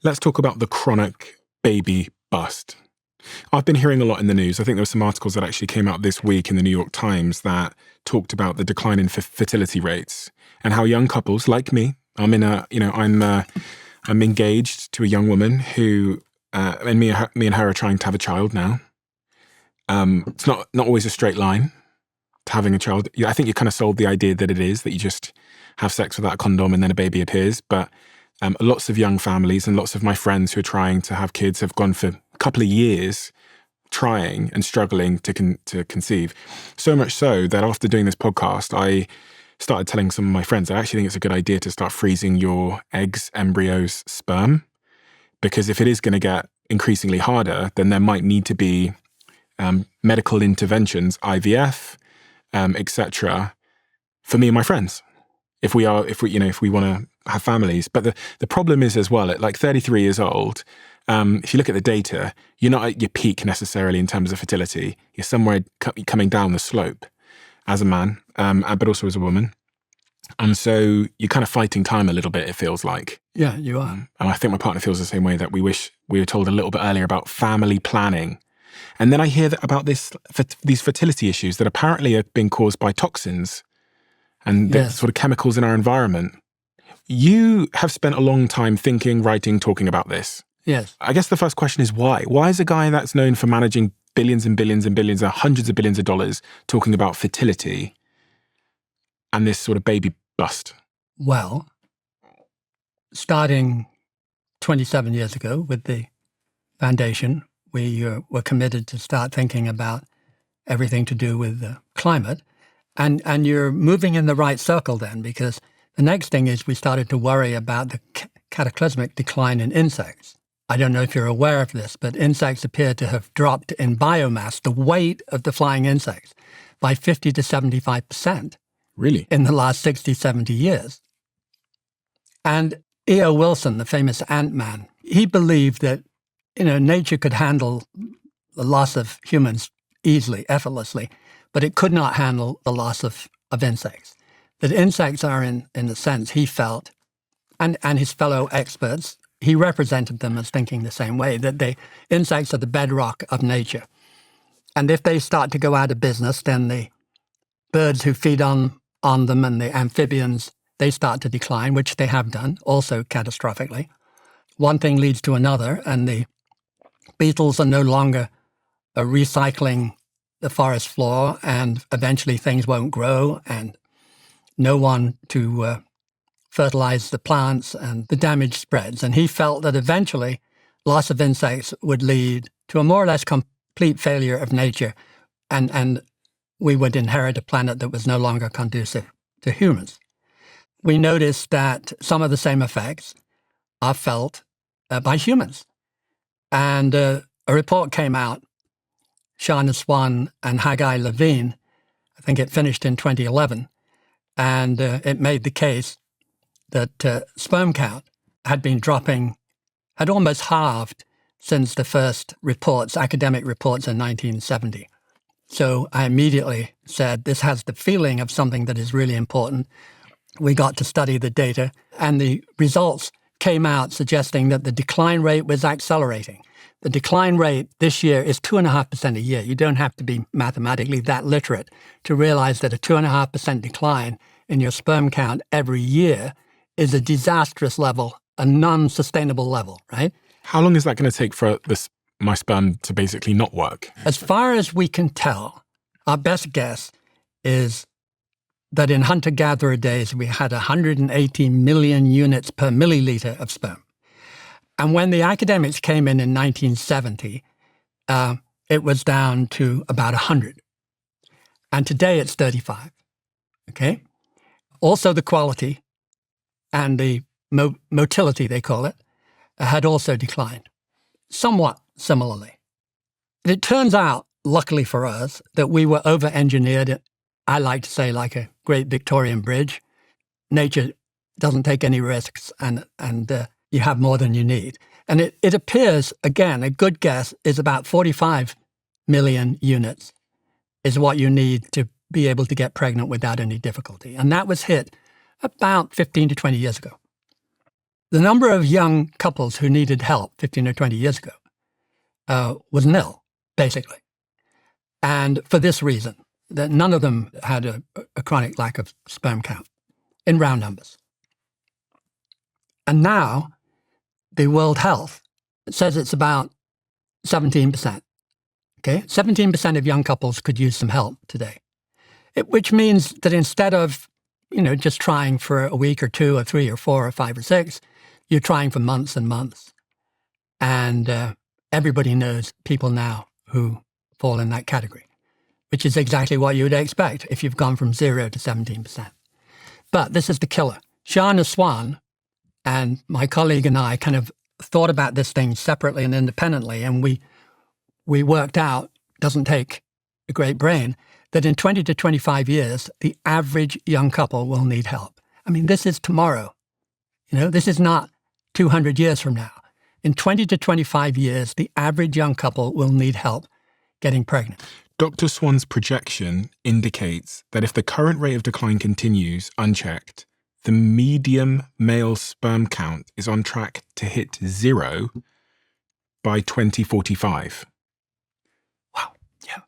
Let's talk about the chronic baby bust. I've been hearing a lot in the news. I think there were some articles that actually came out this week in the New York Times that talked about the decline in fertility rates and how young couples like me, I'm engaged to a young woman who, and me and her are trying to have a child now. It's not always a straight line to having a child. I think you kind of sold the idea that it is, that you just have sex without a condom and then a baby appears. But lots of young families and lots of my friends who are trying to have kids have gone for a couple of years trying and struggling to conceive. So much so that after doing this podcast, I started telling some of my friends, I actually think it's a good idea to start freezing your eggs, embryos, sperm, because if it is going to get increasingly harder, then there might need to be medical interventions, IVF, etc., for me and my friends, if we want to have families. But the problem is as well, at like 33 years old, if you look at the data, you're not at your peak necessarily in terms of fertility. You're somewhere coming down the slope as a man, but also as a woman. And so you're kind of fighting time a little bit, it feels like. Yeah, you are. And I think my partner feels the same way, that we wish we were told a little bit earlier about family planning. And then I hear about these fertility issues that apparently are being caused by toxins and the sort of chemicals in our environment. You have spent a long time thinking, writing, talking about this. Yes. I guess the first question is why? Why is a guy that's known for managing billions and billions and billions, hundreds of billions of dollars, talking about fertility and this sort of baby bust? Well, starting 27 years ago with the foundation, we were committed to start thinking about everything to do with the climate. And you're moving in the right circle then, because the next thing is we started to worry about the cataclysmic decline in insects. I don't know if you're aware of this, but insects appear to have dropped in biomass, the weight of the flying insects, by 50 to 75%. Really? In the last 60, 70 years. And E.O. Wilson, the famous Ant-Man, he believed that, nature could handle the loss of humans easily, effortlessly, but it could not handle the loss of insects. That insects are, in a sense, he felt, and his fellow experts, he represented them as thinking the same way, that insects are the bedrock of nature. And if they start to go out of business, then the birds who feed on them and the amphibians, they start to decline, which they have done, also catastrophically. One thing leads to another, and the beetles are no longer recycling the forest floor, and eventually things won't grow, and no one to fertilize the plants, and the damage spreads. And he felt that eventually loss of insects would lead to a more or less complete failure of nature, and we would inherit a planet that was no longer conducive to humans. We noticed that some of the same effects are felt by humans. And a report came out, Shana Swan and Haggai Levine, I think it finished in 2011, and it made the case that sperm count had been dropping, had almost halved since the first reports, academic reports in 1970. So I immediately said, this has the feeling of something that is really important. We got to study the data, and the results came out suggesting that the decline rate was accelerating. The decline rate this year is 2.5% a year. You don't have to be mathematically that literate to realize that a 2.5% decline in your sperm count every year is a disastrous level, a non-sustainable level, right? How long is that going to take for my sperm to basically not work? As far as we can tell, our best guess is that in hunter-gatherer days, we had 180 million units per milliliter of sperm. And when the academics came in 1970, it was down to about 100. And today it's 35, okay? Also the quality and the motility, they call it, had also declined, somewhat similarly. It turns out, luckily for us, that we were over-engineered, I like to say like a great Victorian bridge. Nature doesn't take any risks, and you have more than you need. And it appears, again, a good guess is about 45 million units is what you need to be able to get pregnant without any difficulty. And that was hit about 15 to 20 years ago. The number of young couples who needed help 15 or 20 years ago was nil, basically. And for this reason, that none of them had a chronic lack of sperm count in round numbers. And now the World Health says it's about 17%. Okay, 17% of young couples could use some help today, which means that instead of just trying for a week or 2 or 3 or 4 or 5 or 6, you're trying for months and months. And everybody knows people now who fall in that category, which is exactly what you would expect if you've gone from 0 to 17%. But this is the killer. Shana Swan and my colleague and I kind of thought about this thing separately and independently, and we worked out, doesn't take a great brain, that in 20 to 25 years, the average young couple will need help. I mean, this is tomorrow. This is not 200 years from now. In 20 to 25 years, the average young couple will need help getting pregnant. Dr. Swan's projection indicates that if the current rate of decline continues unchecked, the median male sperm count is on track to hit 0 by 2045. Wow. Yeah.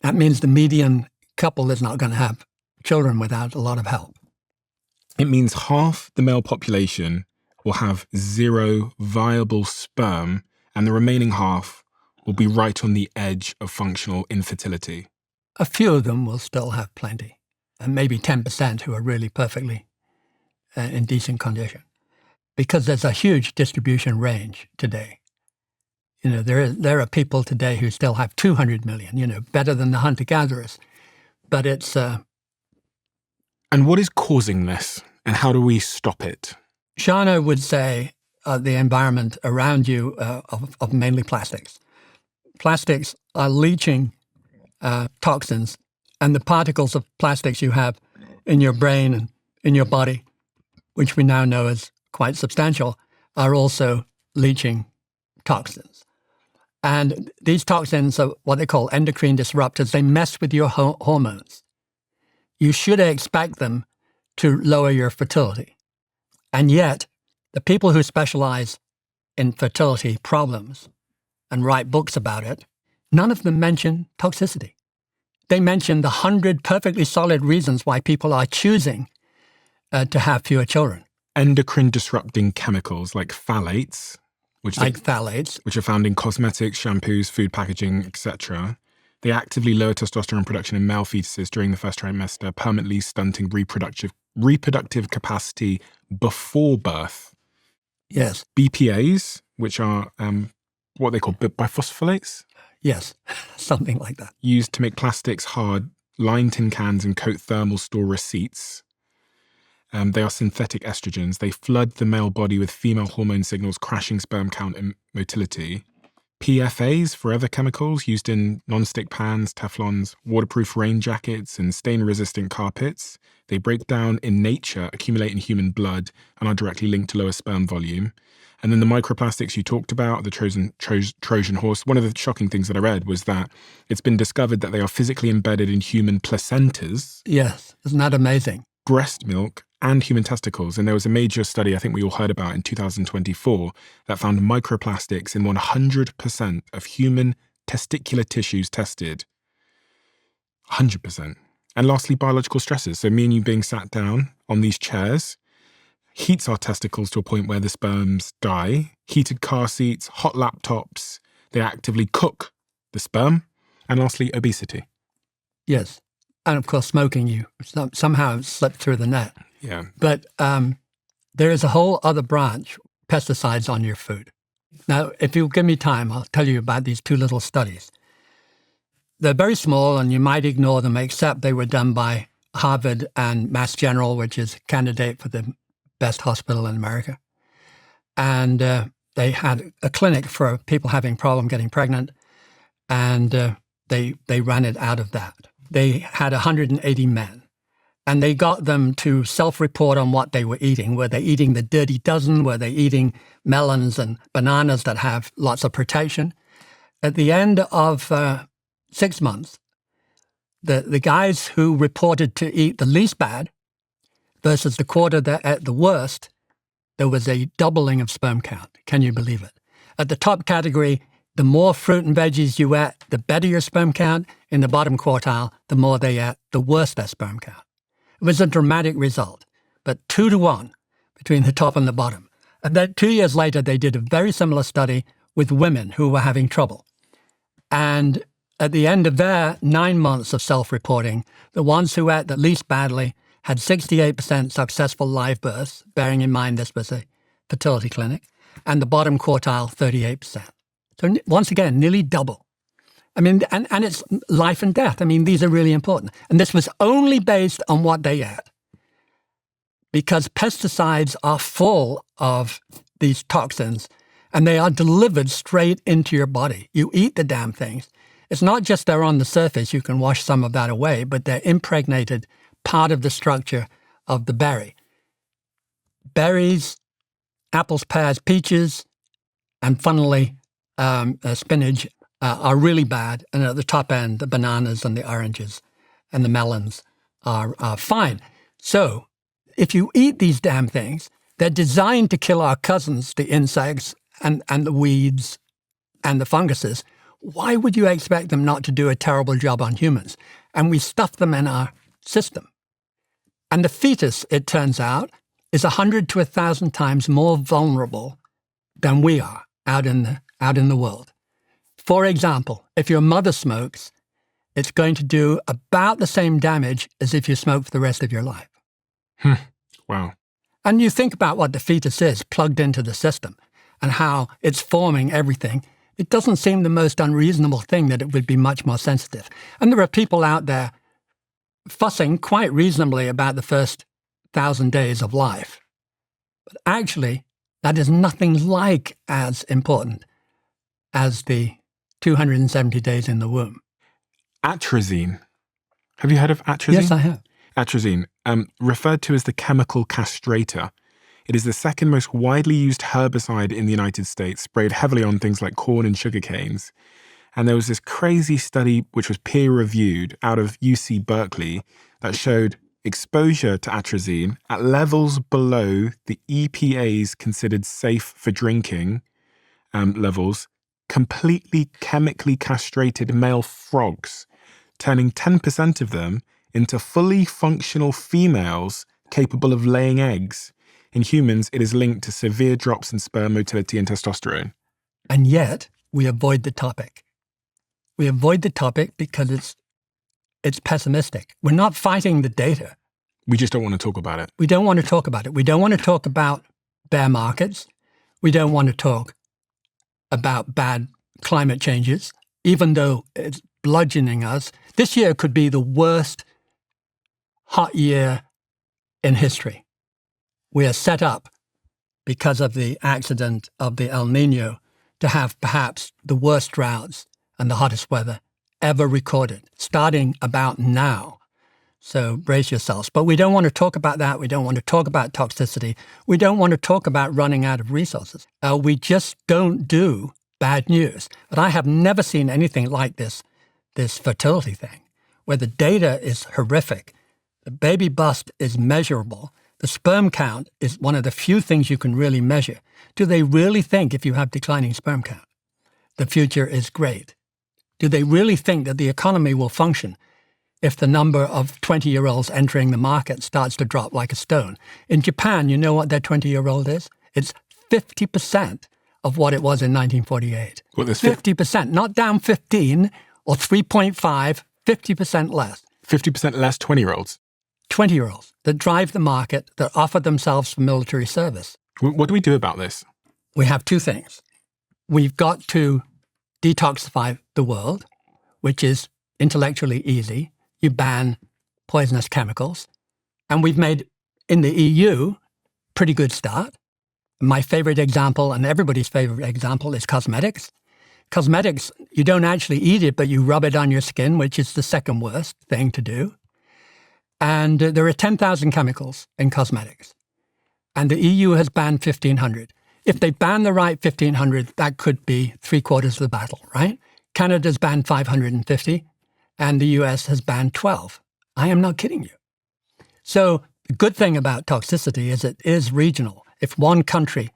That means the median couple is not going to have children without a lot of help. It means half the male population will have 0 viable sperm, and the remaining half will be right on the edge of functional infertility. A few of them will still have plenty, and maybe 10% who are really perfectly in decent condition, because there's a huge distribution range today. There are people today who still have 200 million, better than the hunter-gatherers, but it's... And what is causing this, and how do we stop it? Shana would say the environment around you of mainly plastics. Plastics are leaching toxins, and the particles of plastics you have in your brain and in your body, which we now know is quite substantial, are also leaching toxins. And these toxins are what they call endocrine disruptors. They mess with your hormones. You should expect them to lower your fertility. And yet, the people who specialize in fertility problems and write books about it, none of them mention toxicity. They mention the 100 perfectly solid reasons why people are choosing to have fewer children. Endocrine disrupting chemicals like phthalates, which are found in cosmetics, shampoos, food packaging, etc. They actively lower testosterone production in male fetuses during the first trimester, permanently stunting reproductive capacity before birth. Yes. BPAs, which are what they call biphosphonates. Yes, something like that. Used to make plastics hard, line tin cans and coat thermal store receipts. They are synthetic estrogens. They flood the male body with female hormone signals, crashing sperm count and motility. PFAs, forever chemicals used in non-stick pans, Teflons, waterproof rain jackets, and stain-resistant carpets. They break down in nature, accumulate in human blood, and are directly linked to lower sperm volume. And then the microplastics you talked about, the Trojan horse. One of the shocking things that I read was that it's been discovered that they are physically embedded in human placentas. Yes, isn't that amazing? Breast milk and human testicles. And there was a major study I think we all heard about in 2024 that found microplastics in 100% of human testicular tissues tested. 100%. And lastly, biological stresses. So me and you being sat down on these chairs heats our testicles to a point where the sperms die. Heated car seats, hot laptops, they actively cook the sperm. And lastly, obesity. Yes. And of course, smoking you somehow slipped through the net. Yeah. But there is a whole other branch, pesticides on your food. Now, if you'll give me time, I'll tell you about these 2 little studies. They're very small and you might ignore them, except they were done by Harvard and Mass General, which is a candidate for the best hospital in America. And they had a clinic for people having problem getting pregnant, and they ran it out of that. They had 180 men, and they got them to self-report on what they were eating. Were they eating the dirty dozen? Were they eating melons and bananas that have lots of protection? At the end of 6 months, the guys who reported to eat the least bad, versus the quarter that at the worst, there was a doubling of sperm count. Can you believe it? At the top category, the more fruit and veggies you ate, the better your sperm count. In the bottom quartile, the more they ate, the worse their sperm count. It was a dramatic result, but 2-to-1 between the top and the bottom. And then 2 years later, they did a very similar study with women who were having trouble. And at the end of their 9 months of self-reporting, the ones who ate the least badly had 68% successful live births, bearing in mind this was a fertility clinic, and the bottom quartile, 38%. So once again, nearly double. I mean, and it's life and death. I mean, these are really important. And this was only based on what they ate. Because pesticides are full of these toxins, and they are delivered straight into your body. You eat the damn things. It's not just they're on the surface, you can wash some of that away, but they're impregnated part of the structure of the berry. Berries, apples, pears, peaches, and funnily spinach are really bad. And at the top end, the bananas and the oranges and the melons are fine. So if you eat these damn things, they're designed to kill our cousins, the insects and the weeds and the funguses. Why would you expect them not to do a terrible job on humans? And we stuff them in our system. And the fetus, it turns out, is 100 to 1,000 times more vulnerable than we are out in the world. For example, if your mother smokes, it's going to do about the same damage as if you smoke for the rest of your life. Wow. And you think about what the fetus is plugged into the system and how it's forming everything. It doesn't seem the most unreasonable thing that it would be much more sensitive. And there are people out there fussing quite reasonably about the first 1,000 days of life. But actually, that is nothing like as important as the 270 days in the womb. Atrazine. Have you heard of atrazine? Yes, I have. Atrazine, referred to as the chemical castrator. It is the second most widely used herbicide in the United States, sprayed heavily on things like corn and sugar canes. And there was this crazy study, which was peer-reviewed out of UC Berkeley, that showed exposure to atrazine at levels below the EPA's considered safe for drinking levels, completely chemically castrated male frogs, turning 10% of them into fully functional females capable of laying eggs. In humans, it is linked to severe drops in sperm motility and testosterone. And yet, we avoid the topic. We avoid the topic because it's pessimistic. We're not fighting the data. We just don't want to talk about it. We don't want to talk about it. We don't want to talk about bear markets. We don't want to talk about bad climate changes, even though it's bludgeoning us. This year could be the worst hot year in history. We are set up because of the accident of the El Nino to have perhaps the worst droughts and the hottest weather ever recorded, starting about now. So brace yourselves. But we don't want to talk about that. We don't want to talk about toxicity. We don't want to talk about running out of resources. We just don't do bad news. But I have never seen anything like this fertility thing, where the data is horrific. The baby bust is measurable. The sperm count is one of the few things you can really measure. Do they really think if you have declining sperm count, the future is great? Do they really think that the economy will function if the number of 20-year-olds entering the market starts to drop like a stone? In Japan, you know what their 20-year-old is? It's 50% of what it was in 1948. Well, there's 50%, not down 15 or 3.5, 50% less. 50% less 20-year-olds. 20-year-olds that drive the market, that offer themselves for military service. What do we do about this? We have two things. We've got to detoxify the world, which is intellectually easy. You ban poisonous chemicals. And we've made, in the EU, pretty good start. My favorite example, and everybody's favorite example, is cosmetics. Cosmetics, you don't actually eat it, but you rub it on your skin, which is the second worst thing to do. And there are 10,000 chemicals in cosmetics. And the EU has banned 1,500. If they ban the right 1,500, that could be 3/4 of the battle, right? Canada's banned 550, and the US has banned 12. I am not kidding you. So The good thing about toxicity is it is regional. If one country,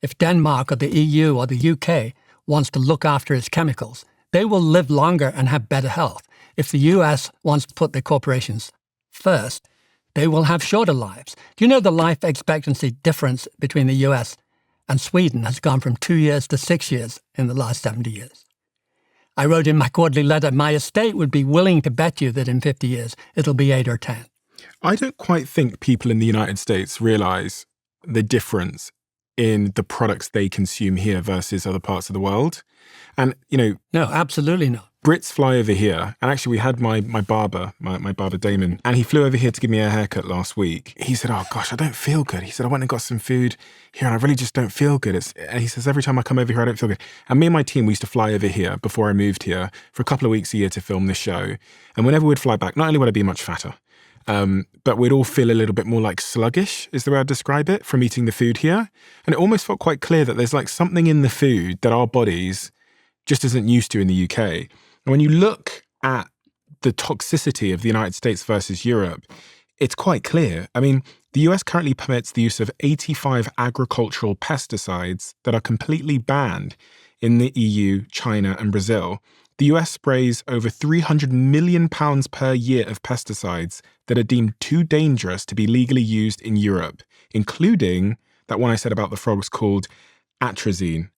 if Denmark or the EU or the UK wants to look after its chemicals, they will live longer and have better health. If the US wants to put their corporations first, they will have shorter lives. Do you know the life expectancy difference between the US and Sweden has gone from 2 years to 6 years in the last 70 years? I wrote in my quarterly letter, my estate would be willing to bet you that in 50 years, it'll be 8 or 10. I don't quite think people in the United States realize the difference in the products they consume here versus other parts of the world. And, No, absolutely not. Brits fly over here, and actually we had my barber, my barber Damon, and he flew over here to give me a haircut last week. He said, oh gosh, I don't feel good. He said, I went and got some food here and I really just don't feel good. And he says, every time I come over here, I don't feel good. And me and my team, we used to fly over here before I moved here for a couple of weeks a year to film this show. And whenever we'd fly back, not only would I be much fatter, but we'd all feel a little bit more like sluggish, is the way I'd describe it, from eating the food here. And it almost felt quite clear that there's like something in the food that our bodies just isn't used to in the UK. And when you look at the toxicity of the United States versus Europe, it's quite clear. I mean, the US currently permits the use of 85 agricultural pesticides that are completely banned in the EU, China, and Brazil. The US sprays over £300 million per year of pesticides that are deemed too dangerous to be legally used in Europe, including that one I said about the frogs called atrazine.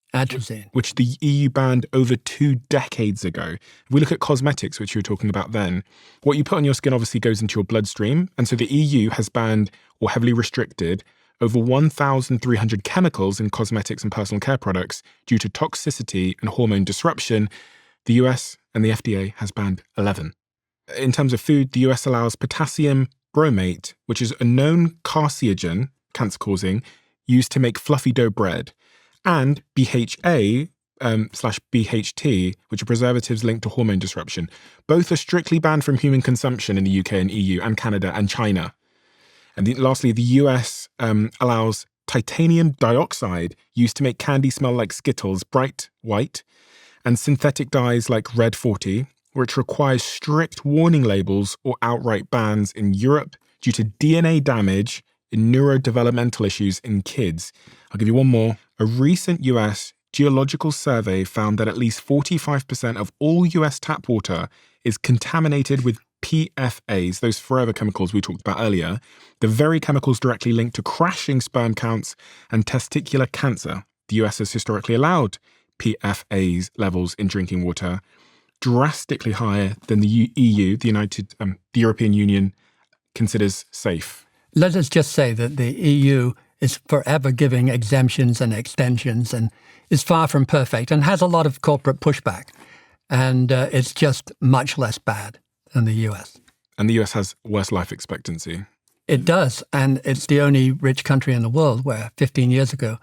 Which the EU banned over 2 decades ago. If we look at cosmetics, which you were talking about then, what you put on your skin obviously goes into your bloodstream. And so the EU has banned or heavily restricted over 1,300 chemicals in cosmetics and personal care products due to toxicity and hormone disruption. The US and the FDA has banned 11. In terms of food, the US allows potassium bromate, which is a known carcinogen, cancer-causing, used to make fluffy dough bread, and BHA /BHT, which are preservatives linked to hormone disruption. Both are strictly banned from human consumption in the UK and EU and Canada and China. And lastly, the US allows titanium dioxide used to make candy smell like Skittles, bright white, and synthetic dyes like Red 40, which requires strict warning labels or outright bans in Europe due to DNA damage and neurodevelopmental issues in kids. I'll give you one more. A recent US geological survey found that at least 45% of all US tap water is contaminated with PFAs, those forever chemicals we talked about earlier, the very chemicals directly linked to crashing sperm counts and testicular cancer. The US has historically allowed PFAs levels in drinking water, drastically higher than the EU, the European Union, considers safe. Let us just say that the EU is forever giving exemptions and extensions and is far from perfect and has a lot of corporate pushback. And it's just much less bad than the US. And the US has worse life expectancy. It does. And it's the only rich country in the world where 15 years ago,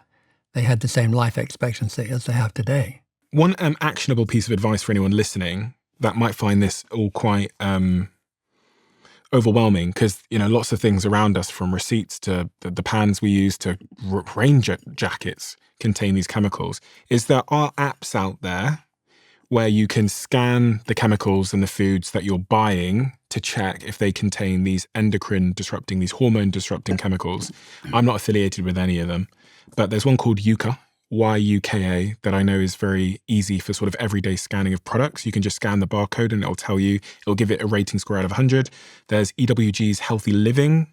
they had the same life expectancy as they have today. One actionable piece of advice for anyone listening that might find this all quite overwhelming, because lots of things around us, from receipts to the pans we use to rain jackets, contain these chemicals, is there are apps out there where you can scan the chemicals and the foods that you're buying to check if they contain these endocrine disrupting, these hormone disrupting chemicals. I'm not affiliated with any of them, but there's one called Yuka, YUKA, that I know is very easy for sort of everyday scanning of products. You can just scan the barcode and it'll tell you, it'll give it a rating score out of 100. There's EWG's Healthy Living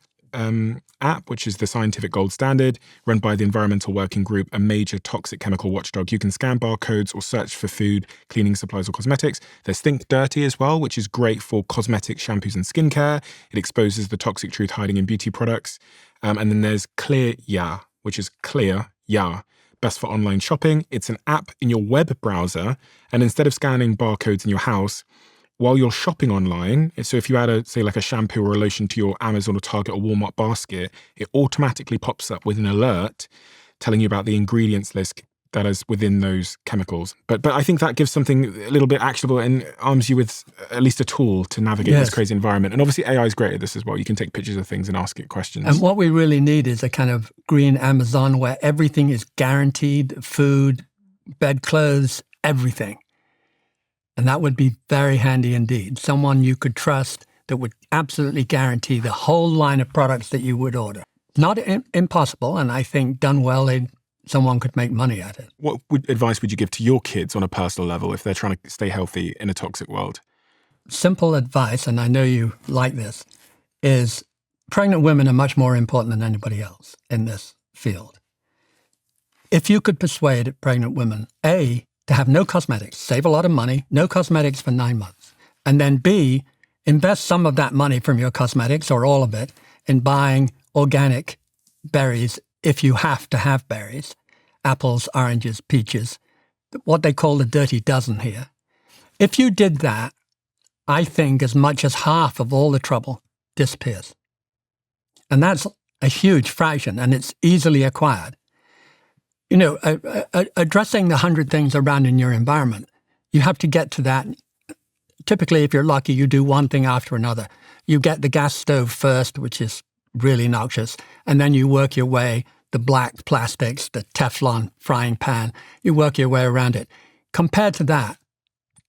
app, which is the scientific gold standard, run by the Environmental Working Group, a major toxic chemical watchdog. You can scan barcodes or search for food, cleaning supplies, or cosmetics. There's Think Dirty as well, which is great for cosmetics, shampoos, and skincare. It exposes the toxic truth hiding in beauty products. And then there's Clear Ya, which is Clear Ya, best for online shopping. It's an app in your web browser, and instead of scanning barcodes in your house, while you're shopping online, so if you add a shampoo or a lotion to your Amazon or Target or Walmart basket, it automatically pops up with an alert telling you about the ingredients list that is within those chemicals. But I think that gives something a little bit actionable and arms you with at least a tool to navigate this crazy environment. And obviously AI is great at this as well. You can take pictures of things and ask it questions. And what we really need is a kind of green Amazon where everything is guaranteed: food, bedclothes, everything. And that would be very handy indeed. Someone you could trust that would absolutely guarantee the whole line of products that you would order. Not impossible, and I think done well, someone could make money at it. What advice would you give to your kids on a personal level if they're trying to stay healthy in a toxic world? Simple advice, and I know you like this, is pregnant women are much more important than anybody else in this field. If you could persuade pregnant women, A, to have no cosmetics, save a lot of money, no cosmetics for 9 months, and then B, invest some of that money from your cosmetics or all of it in buying organic berries if you have to have berries, apples, oranges, peaches, what they call the dirty dozen here. If you did that, I think as much as half of all the trouble disappears. And that's a huge fraction, and it's easily acquired. You know, addressing the 100 things around in your environment, you have to get to that. Typically, if you're lucky, you do one thing after another. You get the gas stove first, which is really noxious, and then you work your way, the black plastics, the Teflon frying pan, you work your way around it. Compared to that,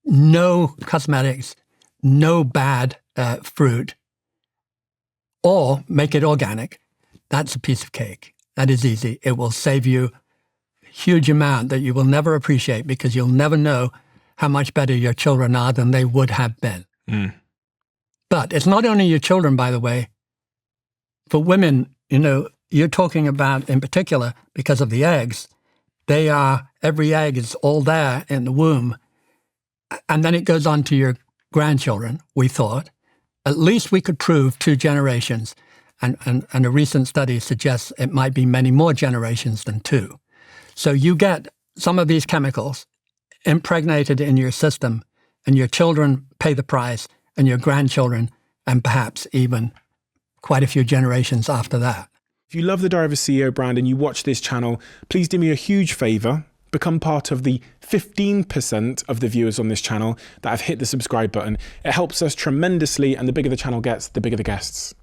no cosmetics, no bad fruit, or make it organic. That's a piece of cake. That is easy. It will save you a huge amount that you will never appreciate because you'll never know how much better your children are than they would have been. Mm. But it's not only your children, by the way. For women, you know, you're talking about in particular because of the eggs. Every egg is all there in the womb. And then it goes on to your grandchildren, we thought. At least we could prove 2 generations. And a recent study suggests it might be many more generations than 2. So you get some of these chemicals impregnated in your system, and your children pay the price, and your grandchildren, and perhaps even quite a few generations after that. If you love the Diary of a CEO brand and you watch this channel, please do me a huge favor. Become part of the 15% of the viewers on this channel that have hit the subscribe button. It helps us tremendously, and the bigger the channel gets, the bigger the guests.